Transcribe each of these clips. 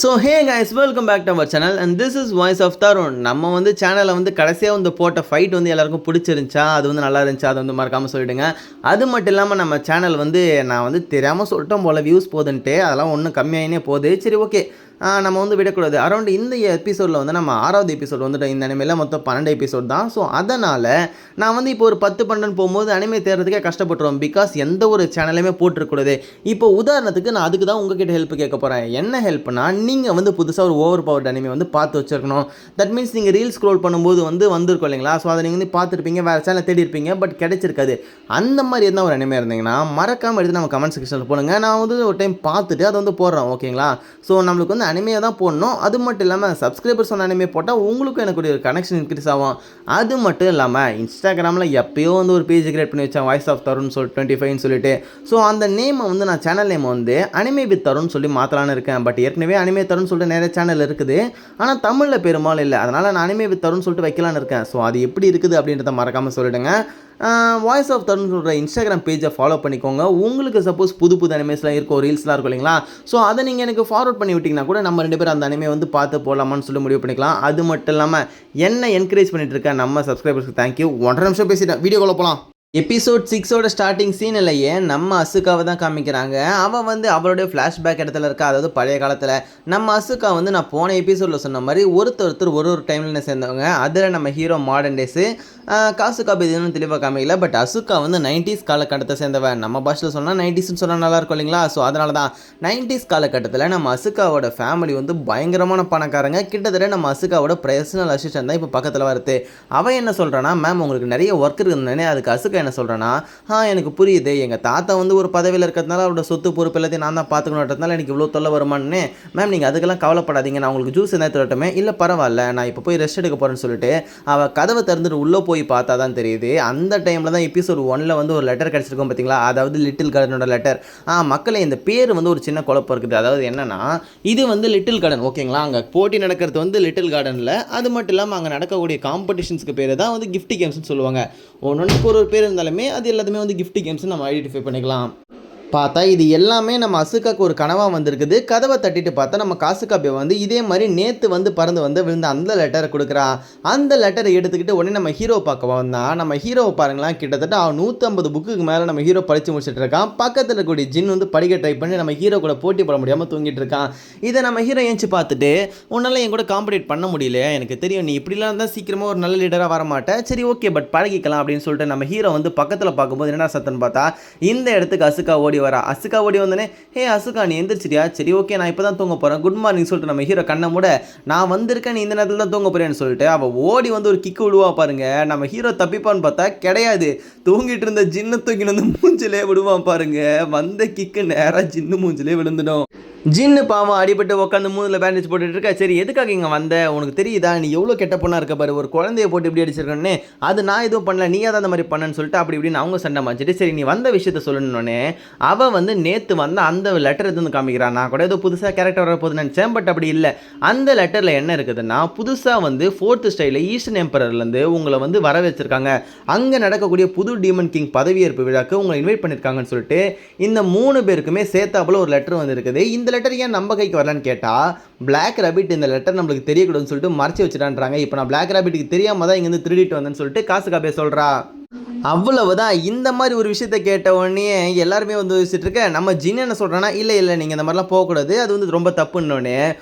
So hey guys, welcome back to our channel and this is voice of Tarun. நம்ம வந்து சேனலில் வந்து கடைசியாக வந்து போட்ட ஃபைட் வந்து எல்லாருக்கும் பிடிச்சிருந்துச்சா, அது வந்து நல்லா இருந்துச்சா, அதை வந்து மறக்காமல் சொல்லிவிடுங்க. அது மட்டும் இல்லாமல் நம்ம சேனல் வந்து நான் வந்து தெரியாமல் சொல்லிட்டோம் போல் வியூஸ் போகுதுன்ட்டு, அதெல்லாம் ஒன்றும் கம்மியாகினே போகுது. சரி ஓகே, நம்ம வந்து விடக்கூடாது. அரௌண்ட் இந்த எபிசோடில் வந்து நம்ம 6வது எபிசோட் வந்துட்டோம். இந்த அனிமையில் மொத்தம் 12 எபிசோட் தான். ஸோ அதனால் நான் வந்து இப்போ ஒரு 10-12 போகும்போது அனிமே தேடுறதுக்கே கஷ்டப்பட்டுருவோம். பிகாஸ் எந்த ஒரு சேனலையுமே போட்டுருக்கூடாது. இப்போ உதாரணத்துக்கு நான் அதுக்கு தான் உங்ககிட்ட ஹெல்ப் கேட்க போகிறேன். என்ன ஹெல்ப்னா, நீங்கள் வந்து புதுசாக ஒரு ஓவர் பவர்ட் அனிமே வந்து பார்த்து வச்சுருக்கணும். தட் மீன்ஸ் நீங்கள் ரீல் ஸ்க்ரோல் பண்ணும்போது வந்து வந்திருக்கும் இல்லைங்களா, ஸோ அதை நீங்கள் வந்து பார்த்துருப்பீங்க, வேறு சேனல் தேடி இருப்பீங்க, பட் கிடைச்சிருக்காது. அந்த மாதிரி எதுனா ஒரு அனிமே இருந்தீங்கன்னா மறக்காமல் எடுத்து நம்ம கமெண்ட் செக்ஷனில் போடுங்க. நான் வந்து ஒரு டைம் பார்த்துட்டு அதை வந்து போடுறேன், ஓகேங்களா? ஸோ நம்மளுக்கு வந்து அனிமையாக தான் போடணும். அது மட்டும் இல்லாமல் சப்ஸ்கிரைபர்ஸ் ஒன்று அனிமே போட்டால் உங்களுக்கும் எனக்கு ஒரு கனெக்ஷன் இன்க்ரீஸ் ஆகும். அது மட்டும் இல்லாமல் இன்ஸ்டாகிராமில் எப்போயோ வந்து ஒரு பேஜ் கிரியேட் பண்ணி வச்சேன், வாய்ஸ் ஆஃப் தருண் 25 சொல்லிட்டு. ஸோ அந்த நேமை வந்து நான் சேனல் நேம் வந்து அனிமே வித் தருண் சொல்லி மாற்றலான்னு இருக்கேன். பட் ஏற்கனவே அனிமே தருண் சொல்லிட்டு நிறைய சேனல் இருக்குது, ஆனால் தமிழில் பெரும்பாலும் இல்லை. அதனால் நான் அனிமே வித் தருண் சொல்லிட்டு வைக்கலான்னு இருக்கேன். ஸோ அது எப்படி இருக்குது அப்படின்றத மறக்காமல் சொல்லிவிடுங்க. வாய்ஸ் ஆஃப் தருண் சொல்கிற இன்ஸ்டாகிராம் பேஜை ஃபாலோ பண்ணிக்கோங்க. உங்களுக்கு சப்போஸ் புது புது அனிமேஸ்லாம் இருக்கும், ரீல்ஸ்லாம் இருக்கும் இல்லைங்களா, ஸோ அதை நீங்கள் எனக்கு ஃபார்வர்ட் பண்ணி விட்டிங்கன்னா கூட நம்ம 2 பேரும் அந்த அனிமே வந்து பார்த்து போகலாமான்னு சொல்லி முடிவு பண்ணிக்கலாம். அது மட்டும் இல்லாமல் என்ன என்கரேஜ் பண்ணிட்டு இருக்க நம்ம சப்ஸ்கிரைபர்ஸ்க்கு தேங்க்யூ. 1.5 நிமிஷம் பேசிட்டேன், வீடியோக்குள்ள போகலாம். எபிசோட் 6ஓட ஸ்டார்டிங் சீன்லையே நம்ம அசுகாவை தான் காமிக்கிறாங்க. அவள் வந்து அவளுடைய ஃப்ளாஷ்பேக் இடத்துல இருக்கா, அதாவது பழைய காலத்தில். நம்ம அசுகா வந்து நான் போன எபிசோடில் சொன்ன மாதிரி ஒருத்தர் ஒரு டைமில் சேர்ந்தவங்க. அதில் நம்ம ஹீரோ மாடர்ன் டேஸு, காசுகா இதுன்னு தெளிவாக காமிக்கல. பட் அசுகா வந்து 90s காலகட்டத்தை சேர்ந்தவன். நம்ம பாஷையில் சொன்னால் 90ஸ்ன்னு சொன்னால் நல்லாயிருக்கும் இல்லைங்களா? ஸோ அதனால தான் 90s காலகட்டத்தில் நம்ம அசுகாவோட ஃபேமிலி வந்து பயங்கரமான பணக்காரங்க. கிட்டத்தட்ட நம்ம அசுகாவோட பர்சனல் அசிஸ்டன்ட் தான் இப்போ பக்கத்தில் வருது. அவன் என்ன சொல்கிறான்னா, மேம் உங்களுக்கு நிறைய ஒர்க் இருக்குதுன்னு. அதுக்கு அசுகா என்ன சொல்கிறேன்னா, எனக்கு புரியுது, எங்கள் தாத்தா வந்து ஒரு பதவியில் இருக்கிறதுனால அவரோட சொத்து பொறுப்பு எல்லாத்தையும் நான் தான் பார்த்துக்கணுன்றதுனால எனக்கு இவ்வளோ தொல்லை வருமானு. மேம் நீங்கள் அதுக்கெல்லாம் கவலைப்படாதீங்க, நான் உங்களுக்கு ஜூஸ் என்ன தரட்டுமே. இல்லை பரவாயில்ல, நான் இப்போ போய் ரெஸ்ட் எடுக்க போகிறேன்னு சொல்லிட்டு அவள் கதவை திறந்துட்டு உள்ளே போய் பார்த்தா தான் தெரியுது. அந்த டைமில் தான் எபிசோட் 1ல் வந்து ஒரு லெட்டர் கிடச்சிருக்கோம் பார்த்தீங்களா, அதாவது லிட்டில் கார்டனோட லெட்டர். மக்களே இந்த பேர் வந்து ஒரு சின்ன குழப்பம் இருக்குது. அதாவது என்னென்னா, இது வந்து லிட்டில் கார்டன், ஓகேங்களா? அங்கே போட்டி நடக்கிறது வந்து லிட்டில் கார்டனில். அது மட்டும் இல்லாமல் அங்கே நடக்கக்கூடிய காம்படிஷன்ஸ்க்கு பேர் தான் வந்து கிஃப்ட் கேம்ஸ்னு சொல்லுவாங்க. ஒன்றுக்கு ஒரு பேர் இருந்தாலுமே அது எல்லாத்துமே வந்து கிஃப்ட் கேம்ஸ் நம்ம ஐடென்டிஃபை பண்ணிக்கலாம். பார்த்தா இது எல்லாமே நம்ம அசுகாக்கு ஒரு கனவாக வந்திருக்குது. கதவை தட்டிட்டு பார்த்தா நம்ம காசுகாபே வந்து இதே மாதிரி நேற்று வந்து பறந்து வந்து விழுந்த அந்த லெட்டரை கொடுக்குறா. அந்த லெட்டரை எடுத்துக்கிட்டு உடனே நம்ம ஹீரோ பார்க்க வந்தான். நம்ம ஹீரோவை பாருங்களேன், கிட்டத்தட்ட 150 புக்குக்கு மேலே நம்ம ஹீரோ படித்து முடிச்சுட்டு இருக்கான். பக்கத்தில் இருக்கக்கூடிய ஜின் வந்து படிக்க ட்ரை பண்ணி நம்ம ஹீரோ கூட போட்டி போட முடியாமல் தூங்கிட்டு இருக்கான். இதை நம்ம ஹீரோ ஏஞ்சி பார்த்துட்டு, உன்னால் என் கூட காம்படேட் பண்ண முடியல, எனக்கு தெரியும் நீ இப்படிலாம் தான் சீக்கிரமாக ஒரு நல்ல லீடராக வர மாட்டேன், சரி ஓகே பட் பழகிக்கலாம் அப்படின்னு சொல்லிட்டு நம்ம ஹீரோ வந்து பக்கத்தில் பார்க்கும்போது என்ன சத்தன்னு பார்த்தா, இந்த இடத்துக்கு அசுகா ஓடி வரா. அசுகா ஓடி வந்தோடனே, ஹே அசுகா நீ எந்திரிச்சிட்டியா, சரி ஓகே நான் இப்போ தான் தூங்க போகிறேன், குட் மார்னிங் சொல்லிட்டு நம்ம ஹீரோ கண்ணை மூட, நான் வந்திருக்கேன் நீ இந்த நேரத்தில் தான் தூங்க போகிறேன்னு சொல்லிட்டு அவள் ஓடி வந்து ஒரு கிக்கு விடுவா பாருங்க. நம்ம ஹீரோ தப்பிப்பான்னு பார்த்தா கிடையாது, தூங்கிட்டு இருந்த ஜின்னு தூக்கின்னு வந்து மூஞ்சிலே விடுவான் பாருங்க. வந்த கிக்கு நேராக ஜின்னு மூஞ்சிலே விழுந்துடும். ஜின்னு பாவம் அடிபட்டு உட்காந்து மூணில் பேண்டேஜ் போட்டுட்டு இருக்கா. சரி எதுக்காக இங்கே வந்த, உனக்கு தெரியுதா நீ எவ்வளோ கெட்ட பொண்ணாக இருக்க பாரு, ஒரு குழந்தைய போட்டு இப்படி அடிச்சிருக்கேன்னு. அது நான் எதுவும் பண்ணல, நீ தான் அந்த மாதிரி பண்ணன்னு சொல்லிட்டு அப்படி இப்படின்னு அவங்க சண்டை மாச்சிட்டு, சரி நீ வந்த விஷயத்த சொல்லணுன்னே அவள் வந்து நேற்று வந்து அந்த லெட்டர் எதுவும் காமிக்கிறான். நான் கூட ஏதோ புதுசாக கேரக்டர் வர போகுதுன்னு நினச்சேன், பட் அப்படி இல்லை. அந்த லெட்டரில் என்ன இருக்குதுன்னா, புதுசாக வந்து 4th ஸ்டைலில் ஈஸ்டர்ன் எம்பரர்லேருந்து உங்களை வந்து வர வச்சிருக்காங்க, அங்கே நடக்கக்கூடிய புது டீமன் கிங் பதவியேற்பு விழாக்கு உங்களை இன்வைட் பண்ணியிருக்காங்கன்னு சொல்லிட்டு இந்த 3 பேருக்குமே சேர்த்தாப்புல ஒரு லெட்டர் வந்து இருக்குது. இந்த லெட்டர் ஏன் நம்ம கைக்கு வரலான்னு கேட்டால், பிளாக் ரேபிட் இந்த லெட்டர் நம்மளுக்கு தெரியக்கூடாதுன்னு சொல்லிட்டு மறைச்சி வச்சுட்டான்றாங்க. இப்போ நான் பிளாக் ரேபிட்டுக்கு தெரியாமல் தான் இங்கேருந்து திருடிட்டு வந்தேன்னு சொல்லிட்டு காசுகாபே சொல்கிறா. அவ்வளவுதான். இந்த மாதிரி ஒரு விஷயத்தை கேட்ட உடனே எல்லாருமே வந்து யோசிச்சுட்டு இருக்க. நம்ம ஜின் என்ன சொல்கிறான்னா, இல்லை நீங்கள் இந்த மாதிரிலாம் போகக்கூடாது, அது வந்து ரொம்ப தப்புன்னொடனே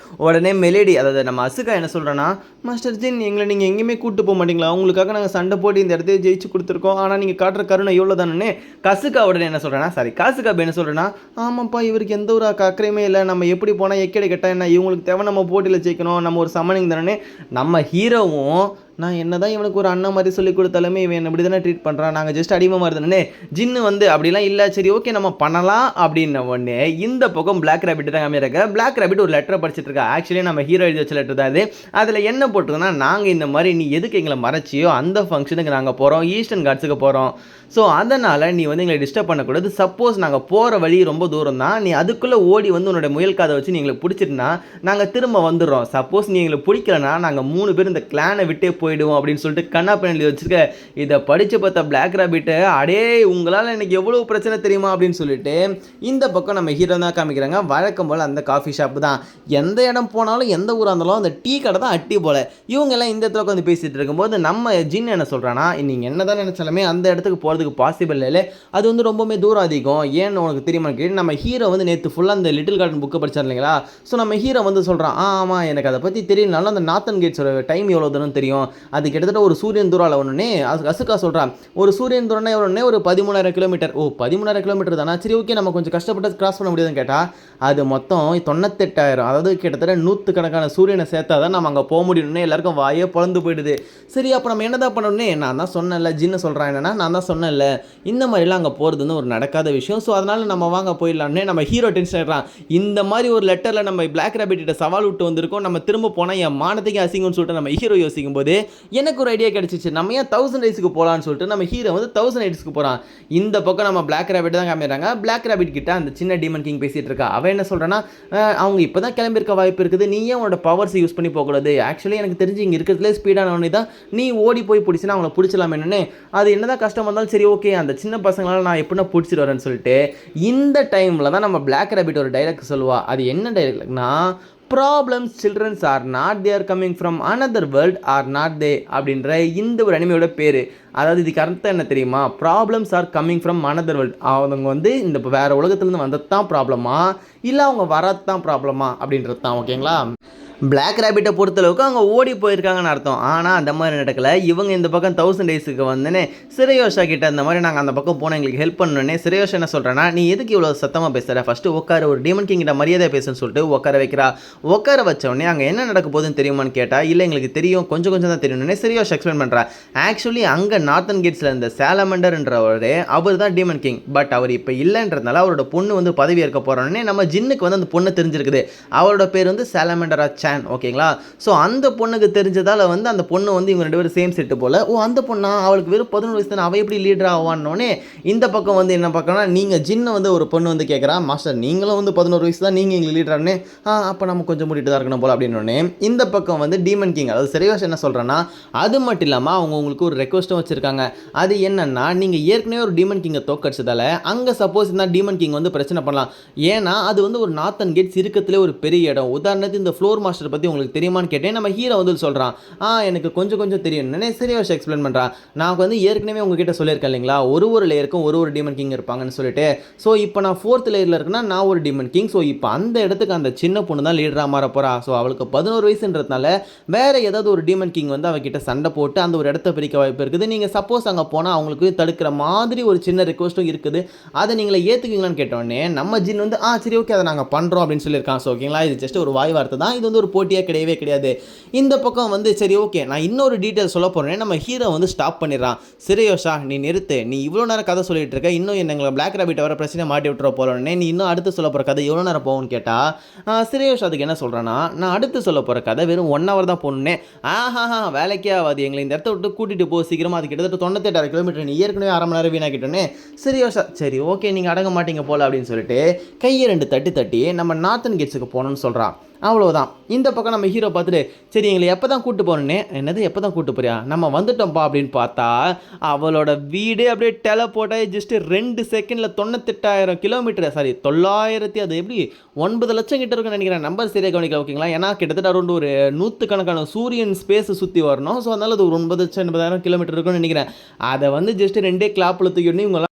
உடனே மெலேடி, அதாவது நம்ம அசுகா என்ன சொல்கிறேன்னா, மாஸ்டர் ஜின் எங்களை நீங்கள் எங்கேயுமே கூப்பிட்டு போக மாட்டீங்களா, உங்களுக்காக நாங்கள் சண்டை போட்டு இந்த இடத்தையே ஜெயிச்சு கொடுத்துருக்கோம், ஆனால் நீங்கள் காட்டுற கருணை எவ்வளோ தானே. கசுகா உடனே என்ன சொல்கிறேன்னா, காசுகாபே என்ன சொல்கிறேன்னா, ஆமாப்பா இவருக்கு எந்த ஒரு அக்கறையுமே இல்லை, நம்ம எப்படி போனால் எக்கடை கெட்டால் என்ன, இவங்களுக்கு தேவை நம்ம போட்டியில் ஜெயிக்கணும், நம்ம ஒரு சமனிங் தானே. நம்ம ஹீரோவும் நான் என்ன தான் இவனுக்கு ஒரு அண்ணன் மாதிரி சொல்லி கொடுத்தாலுமே இவன் என்ன இப்படி தானே ட்ரீட் பண்ணுறான், நாங்கள் ஜஸ்ட் அடிமை மாதிரி தானே. ஜின்னு வந்து அப்படிலாம் இல்லை, சரி ஓகே நம்ம பண்ணலாம் அப்படின்ன உடனே இந்த பக்கம் பிளாக் ரேபிட் தான் காமியிருக்க. பிளாக் ரேபிட் ஒரு லெட்டரை படிச்சுட்டு இருக்கா. ஆக்சுவலி நம்ம ஹீரோ எழுதி வச்ச லெட்டர் தான் அது. அதில் என்ன போட்டிருக்குன்னா, நாங்கள் இந்த மாதிரி நீ எதுக்கு எங்களை மறைச்சியோ அந்த ஃபங்க்ஷனுக்கு நாங்கள் போகிறோம், ஈஸ்டர்ன் காட்ஸுக்கு போகிறோம். ஸோ அதனால் நீ வந்து எங்களை டிஸ்டர்ப் பண்ணக்கூடாது. சப்போஸ் நாங்கள் போகிற வழி ரொம்ப தூரம் தான், நீ அதுக்குள்ளே ஓடி வந்து உன்னோட முயல் காதை வச்சு நீ எங்களை பிடிச்சிருந்தா நாங்கள் திரும்ப வந்துடுறோம். சப்போஸ் நீ எங்களை பிடிக்கலனா நாங்கள் 3 பேர் இந்த கிளானை விட்டே போயிடுவோம் அப்படின்னு சொல்லிட்டு கண்ணா பண்ணி வச்சுருக்க. இதை படித்து பார்த்த பிளாக் ராபிட்டை, அடே உங்களால் எனக்கு எவ்வளோ பிரச்சனை தெரியுமா அப்படின்னு சொல்லிட்டு இந்த பக்கம் நம்ம ஹீரோ தான் காமிக்கிறாங்க. வழக்கம் போல் அந்த காஃபி ஷாப்பு தான். எந்த இடம் போனாலும் எந்த ஊராக இருந்தாலும் அந்த டீ கடை தான் அட்டி போல். இவங்கெல்லாம் இந்த இடத்துல உட்காந்து பேசிகிட்டு இருக்கும்போது நம்ம ஜின் என்ன சொல்கிறான்னா, நீங்கள் என்ன தான் நினச்சாலுமே அந்த இடத்துக்கு போகிறதுக்கு பாசிபிள் இல்லை, அது வந்து ரொம்பவுமே தூரம் அதிகம். ஏன்னு உனக்கு தெரியுமா கேட்டு நம்ம ஹீரோ வந்து நேற்று ஃபுல்லாக அந்த லிட்டில் கார்டன் புக்கை படிச்சார் இல்லைங்களா. ஸோ நம்ம ஹீரோ வந்து சொல்கிறான், ஆமாம் எனக்கு அதை பற்றி தெரியலனாலும் அந்த நார்த்தன் கேட்ஸோட டைம் எவ்வளோ தூரம் தெரியும், அது கிட்டத்தட்ட ஒரு சூரியன் தூரம் ஒன்றுனே அசுக்கா சொல்கிறான். ஒரு சூரியன் தூரம்னா எவ்வளோன்னே ஒரு 13,000 கிலோமீட்டர். ஓ 13,000 கிலோமீட்டர் தானா, சரி ஓகே நம்ம கொஞ்சம் கஷ்டப்பட்டு கிராஸ் பண்ண முடியாதுன்னு கேட்டால் அது மொத்தம் 98,000, அதாவது கிட்டத்தட்ட 100கணக்கான சூரியனை சேர்த்தா தான் நம்ம அங்கே போக முடியும்னு எல்லாருக்கும் வாயே பொழந்து போயிடுது. சரி அப்போ நம்ம என்ன தான் பண்ணணும்னே, நான் தான் சொன்னேன்ல, ஜின்னு சொல்கிறான் என்னன்னா, நான் தான் சொன்னேன்ல இந்த மாதிரிலாம் அங்கே போகிறது வந்து ஒரு நடக்காத விஷயம். ஸோ அதனால் நம்ம வாங்க போயிடலாம்னே நம்ம ஹீரோ டென்ஷன் ஆகிடுறான். இந்த மாதிரி ஒரு லெட்டரில் நம்ம பிளாக் ராபிட்ட சவால் விட்டு வந்திருக்கோம், நம்ம திரும்ப போனால் என் மானத்துக்கு அசிங்கம்னு சொல்லிட்டு நம்ம ஹீரோ யோசிக்கும் போது எனக்கு ஒரு ஐடியா கிடச்சிச்சு. நம்ம ஏன் 1000 டேஸ்க்கு போகலான்னு சொல்லிட்டு நம்ம ஹீரோ வந்து 1000 டேஸ்க்கு போகிறான். இந்த பக்கம் நம்ம பிளாக் ராபிட் தான் காமிக்கிறாங்க. பிளாக் ராபிட் கிட்ட அந்த சின்ன டீமன் கிங் பேசிகிட்டு இருக்கா. அவன் என்ன சொல்கிறான்னா, அவங்க இப்போ தான் கிளம்பியிருக்க வாய்ப்பு இருக்குது, நீ ஏன் உன்னோட பவர்ஸ் யூஸ் பண்ணி போகக்கூடாது, ஆக்சுவலி எனக்கு தெரிஞ்சு இங்கே இருக்கிறதுலே ஸ்பீடானவனே தான் நீ ஓடி போய் பிடிச்சினா அவங்கள பிடிச்சலாம் என்னன்னு, அது என்னதான் கஷ்டம் வந்தாலும் சரி ஓகே அந்த சின்ன பசங்களால் நான் எப்படின்னா பிடிச்சிட்டு வரேன்னு சொல்லிட்டு இந்த டைமில் தான் நம்ம பிளாக் ராபிட் ஒரு டைலாக் சொல்லுவா. அது என்ன டைலாக்னா, problems childrens are not there coming from another world are not they அப்படின்ற இந்த ஒரு அனிமையோட பேர். அதாவது இதுக்கு அர்த்தம் என்ன தெரியுமா, problems are coming from another world, அவங்க வந்து இந்த வேறு உலகத்துலேருந்து வந்தது தான் ப்ராப்ளமா இல்லை அவங்க வரது தான் ப்ராப்ளமா அப்படின்றது தான். ஓகேங்களா. பிளாக் ராபிட்டை பொறுத்தளவுக்கு அவங்க ஓடி போயிருக்காங்கன்னு அர்த்தம். ஆனால் அந்த மாதிரி நடக்கலை. இவங்க இந்த பக்கம் 1000 டேஸுக்கு வந்தேனே சிரயோஷா கிட்ட இந்த மாதிரி நாங்கள் அந்த பக்கம் போனால் எங்களுக்கு ஹெல்ப் பண்ணணுன்னே சிரயோஷா என்ன சொல்கிறேன்னா, நீ எதுக்கு இவ்வளோ சத்தமாக பேசுகிற, ஃபஸ்ட்டு உட்கார, ஒரு டீமன் கிங்கிட்ட மரியாதை பேசுன்னு சொல்லிட்டு உட்கார வைக்கிறா. உட்கார வச்சோடனே அங்கே என்ன நடக்க போகுதுன்னு தெரியுமான்னு கேட்டால், இல்லை எங்களுக்கு தெரியும், கொஞ்சம் கொஞ்சம் தான் தெரியும்னே சிரயோஷா எக்ஸ்பிளைன் பண்ணுறா. ஆக்சுவலி அங்கே நார்த்தன் கேட்ஸில் இருந்த சாலமண்டர்ன்றவர் அவர் தான் டீமன் கிங். பட் அவர் இப்போ இல்லைன்றதுனால அவரோட பொண்ணு வந்து பதவி ஏற்க போகிறோன்னே நம்ம ஜின்னுக்கு வந்து அந்த பொண்ணு தெரிஞ்சிருக்குது. அவரோட பேர் வந்து சாலமண்டரா சான். ஓகேங்களா. ஸோ அந்த பொண்ணுக்கு தெரிஞ்சதால் வந்து அந்த பொண்ணு வந்து இவங்க 2 பேரும் சேம் செட்டு போல். ஓ அந்த பொண்ணா, அவளுக்கு வெறும் 11 வயசு தானே, அவள் எப்படி லீடர் ஆவான்னொன்னே இந்த பக்கம் வந்து என்ன பார்க்கணும்னா, நீங்கள் ஜின்னை வந்து ஒரு பொண்ணு வந்து கேட்குறா, மாஸ்டர் நீங்களும் வந்து 11 வயசு தான், நீங்கள் எங்களுக்கு லீடரானே, அப்போ நம்ம கொஞ்சம் மூடிட்டு தான் இருக்கணும் போல் அப்படின்னோடனே இந்த பக்கம் வந்து டீமன் கிங் அதாவது சிரயோஷ் என்ன சொல்கிறேன்னா, அது மட்டும் இல்லாமல் அவங்க உங்களுக்கு ஒரு ரெக்வஸ்ட்டும் வச்சுருக்காங்க. அது என்னென்னா, நீங்கள் ஏற்கனவே ஒரு டீமன் கிங்கை தோக்கடிச்சதால் அங்கே சப்போஸ் இந்த டீமன் கிங் வந்து பிரச்சனை பண்ணலாம். ஏன்னா அது வந்து ஒரு நார்த்தன் கேட்ஸ் இருக்கத்திலே ஒரு பெரிய இடம். உதாரணத்துக்கு இந்த ஃப்ளோர் மாஸ்டர் பற்றி உங்களுக்கு தெரியுமான்னு கேட்டேன். நம்ம ஹீரோ வந்து சொல்கிறான், எனக்கு கொஞ்சம் கொஞ்சம் தெரியும் சிரியோஷ் எக்ஸ்பிளைன் பண்ணுறான். நான் வந்து ஏற்கனவே உங்ககிட்ட சொல்லியிருக்கேன் இல்லைங்களா, ஒரு லேயருக்கும் ஒரு டீமன் கிங் இருப்பாங்கன்னு சொல்லிட்டு. ஸோ இப்போ நான் 4th லேயரில் இருக்குன்னா நான் ஒரு டீமன் கிங். ஸோ இப்போ அந்த இடத்துக்கு அந்த சின்ன பொண்ணு தான் லீடராக மாற போகிறா. ஸோ அவளுக்கு 11 வயசுன்றதுனால வேறு ஏதாவது ஒரு டீமன் கிங் வந்து அவகிட்ட சண்டை போட்டு அந்த ஒரு இடத்த பிரிக்க வாய்ப்பு இருக்குது. நீங்கள் சப்போஸ் அங்கே போனால் அவங்களுக்கு தடுக்கிற மாதிரி ஒரு சின்ன ரெக்வஸ்ட்டும் இருக்குது. அதை நீங்களே ஏற்றுக்குங்களான்னு கேட்டோடனே நம்ம ஜின் வந்து சரி ஓகே அதை நாங்கள் பண்ணுறோம் அப்படின்னு சொல்லியிருக்கான். ஸோ ஓகேங்களா, இது ஜஸ்ட் ஒரு வாய் வார்த்தை தான், இது வந்து ஒரு போட்டியாக கிடையவே கிடையாது. இந்த பக்கம் வந்து சரி ஓகே நான் இன்னொரு டீட்டெயில் சொல்ல போகிறேன். நம்ம ஹீரோ வந்து ஸ்டாப் பண்ணிடுறான். சிரயோஷா நீ நிறுத்து, நீ இவ்வளோ நேரம் கதை சொல்லிட்டு இருக்க, இன்னும் எங்களை பிளாக் ராபிட் வர பிரச்சனை மாட்டி விட்டுற போகிறோன்னே, நீ இன்னும் அடுத்து சொல்ல போகிற கதை எவ்வளோ நேரம் போகும்னு கேட்டால் சிரயோஷா அதுக்கு என்ன சொல்கிறான்னா, நான் அடுத்து சொல்ல போகிற கதை வெறும் 1 hour தான் போகணுன்னே. வேலைக்கே ஆகாது, எங்களை இந்த இடத்த விட்டு கூட்டிகிட்டு போ சீக்கிரமாக, அது கிட்டத்தட்ட 98 கிலோமீட்டர், நீ ஏற்கனவே 1/2 மணி நேரம் வீணாக்கிட்டோன்னே. சிரயோஷா சரி ஓகே நீங்கள் அடங்க மாட்டீங்க போல அப்படின்னு சொல்லிட்டு கையை 2 தட்டி நம்ம நார்த்தன் கேட்ஸுக்கு போகணும்னு சொல்கிறான். அவ்வளோதான். இந்த பக்கம் நம்ம ஹீரோ பார்த்துட்டு சரி எங்களை எப்போ தான் கூப்பிட்டு போகிறேன்னே, என்னது எப்போ தான் கூப்பிட்டு போறியா, நம்ம வந்துட்டோம்ப்பா அப்படின்னு பார்த்தா அவளோட வீடே அப்படியே டெலபோர்ட்டாகி ஜஸ்ட்டு 2 செகண்டில் 98,000 கிலோமீட்டர், சாரி 900, அது எப்படி 9 லட்சம் கிட்ட இருக்குன்னு நினைக்கிறேன், நம்பர் சரியாக கவனிக்கல. ஓகேங்களா, ஏன்னா கிட்டத்தட்ட அரௌண்ட் ஒரு 100கணக்கான சூரியன் ஸ்பேஸை சுற்றி வரணும். ஸோ அதனால் அது ஒரு 9,80,000 கிலோமீட்டர் இருக்குன்னு நினைக்கிறேன். அதை வந்து ஜஸ்ட்டு 2 கிளாப்பில் தூக்கிடணும் இவங்க